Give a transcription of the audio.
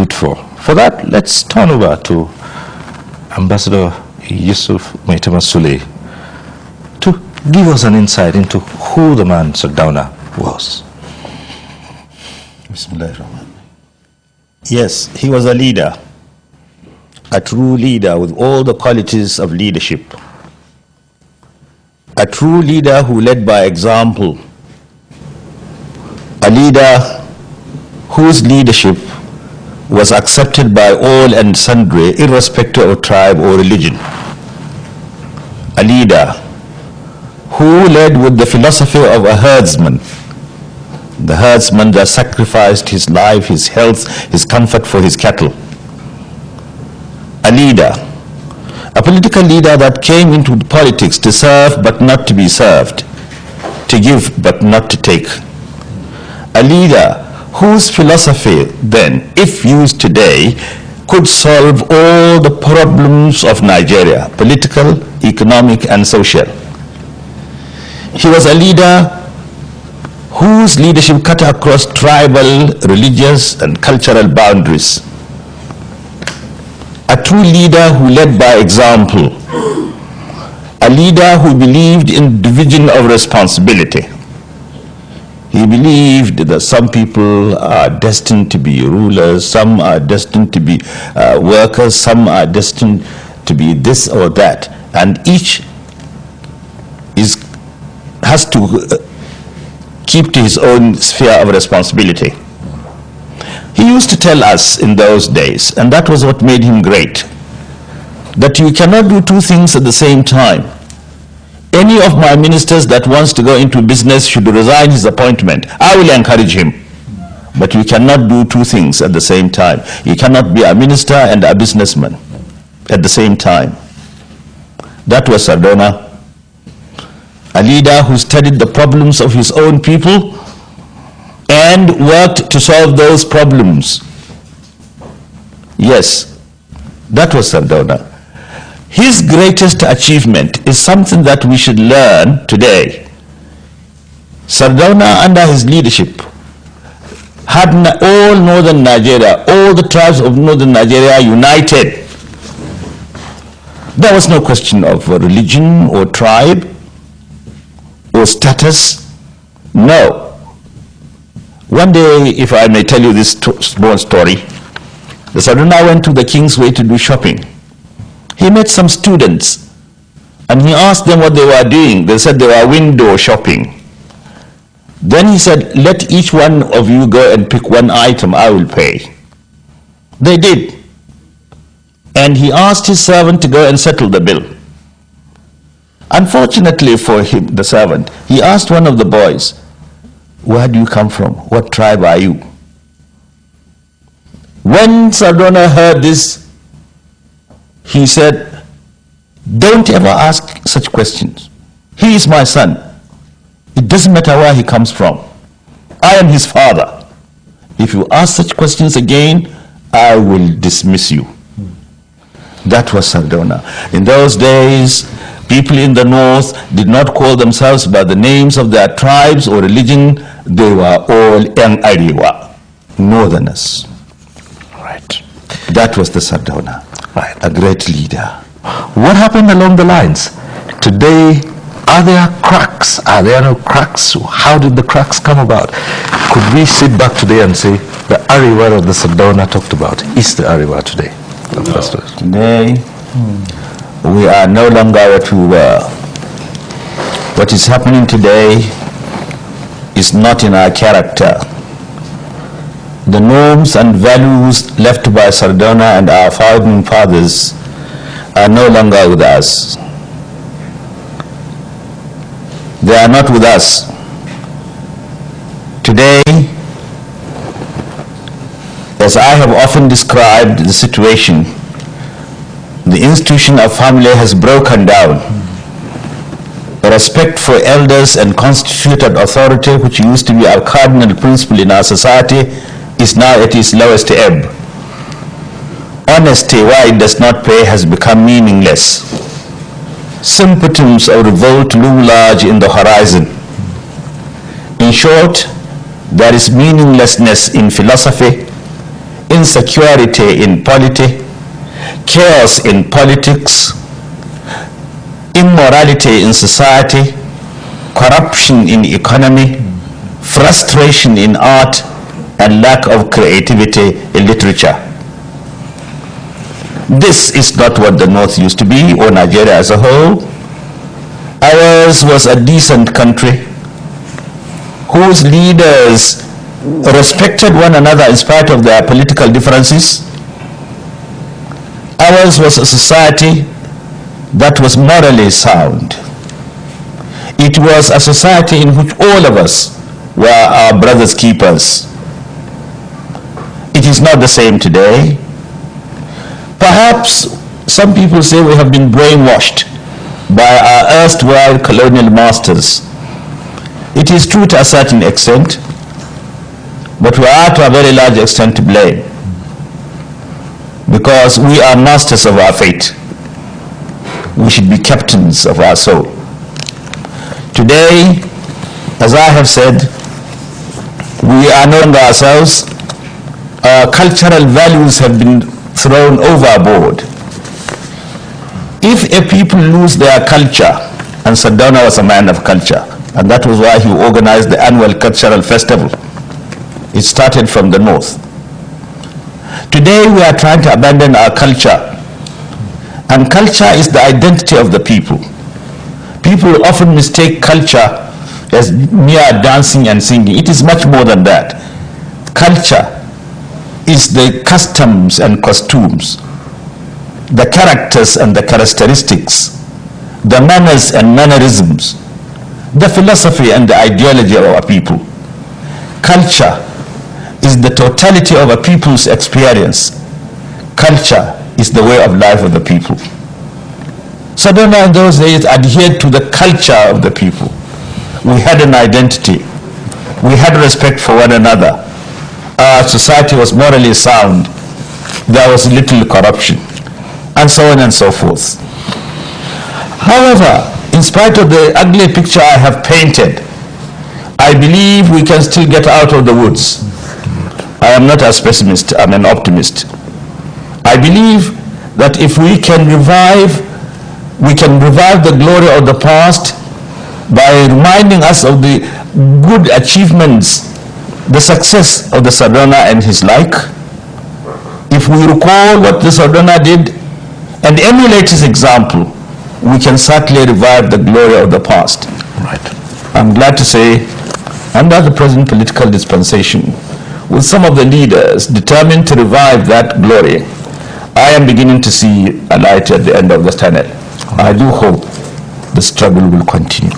fruitful. For that, let's turn over to Ambassador Yusuf Maitama Sule to give us an insight into who the man Sardauna was. Yes, he was a leader, a true leader with all the qualities of leadership. A true leader who led by example. A leader whose leadership was accepted by all and sundry, irrespective of tribe or religion. A leader who led with the philosophy of a herdsman. The herdsman that sacrificed his life, his health, his comfort for his cattle. A leader, a political leader that came into politics to serve but not to be served, to give but not to take. A leader whose philosophy then, if used today, could solve all the problems of Nigeria, political, economic, and social. He was a leader whose leadership cut across tribal, religious, and cultural boundaries. A true leader who led by example. A leader who believed in division of responsibility. He believed that some people are destined to be rulers, some are destined to be workers, some are destined to be this or that, and each has to keep to his own sphere of responsibility. He used to tell us in those days, and that was what made him great, that you cannot do two things at the same time. Any of my ministers that wants to go into business should resign his appointment. I will encourage him. But you cannot do two things at the same time. You cannot be a minister and a businessman at the same time. That was Sardauna, a leader who studied the problems of his own people and worked to solve those problems. Yes, that was Sardauna. His greatest achievement is something that we should learn today. Sardauna, under his leadership, had all northern Nigeria, all the tribes of northern Nigeria united. There was no question of religion or tribe or status. No. One day, if I may tell you this small story, the Sardauna went to the Kingsway to do shopping. He met some students and he asked them what they were doing. They said they were window shopping. Then he said, let each one of you go and pick one item, I will pay. They did. And he asked his servant to go and settle the bill. Unfortunately for him, the servant, he asked one of the boys, where do you come from? What tribe are you? When Sardauna heard this, he said, don't ever ask such questions. He is my son. It doesn't matter where he comes from. I am his father. If you ask such questions again, I will dismiss you. That was Sardauna. In those days, people in the north did not call themselves by the names of their tribes or religion. They were all young Arewa, northerners. Right. That was the Sardauna. Right. A great leader. What happened along the lines? Today, are there cracks? Are there no cracks? How did the cracks come about? Could we sit back today and say the Arewa that the Sardauna talked about is the Arewa today? No. Today, we are no longer what we were. What is happening today is not in our character. The norms and values left by Sardauna and our founding fathers are no longer with us. They are not with us. Today, as I have often described the situation, the institution of family has broken down. The respect for elders and constituted authority, which used to be our cardinal principle in our society, is now at its lowest ebb. Honesty, why it does not pay, has become meaningless. Symptoms of revolt loom large in the horizon. In short, there is meaninglessness in philosophy, insecurity in polity, chaos in politics, immorality in society, corruption in economy, frustration in art, and lack of creativity in literature. This is not what the North used to be, or Nigeria as a whole. Ours was a decent country whose leaders respected one another in spite of their political differences. Ours was a society that was morally sound. It was a society in which all of us were our brothers' keepers. It is not the same today. Perhaps some people say we have been brainwashed by our erstwhile colonial masters. It is true to a certain extent, but we are to a very large extent to blame, because we are masters of our fate. We should be captains of our soul. Today, as I have said, we are no longer ourselves. Our cultural values have been thrown overboard. If a people lose their culture, and Sardauna was a man of culture, and that was why he organized the annual cultural festival. It started from the north. Today we are trying to abandon our culture, and culture is the identity of the people. People often mistake culture as mere dancing and singing. It is much more than that. Culture is the customs and costumes, the characters and the characteristics, the manners and mannerisms, the philosophy and the ideology of our people. Culture is the totality of a people's experience. Culture is the way of life of the people. Sardauna in those days adhered to the culture of the people. We had an identity. We had respect for one another. Our society was morally sound. There was little corruption, and so on and so forth. However, in spite of the ugly picture I have painted, I believe we can still get out of the woods. I am not a pessimist, I'm an optimist. I believe that if we can revive the glory of the past by reminding us of the good achievements, the success of the Sardauna and his like. If we recall what the Sardauna did and emulate his example, we can certainly revive the glory of the past. Right. I'm glad to say, under the present political dispensation, with some of the leaders determined to revive that glory, I am beginning to see a light at the end of the tunnel. I do hope the struggle will continue.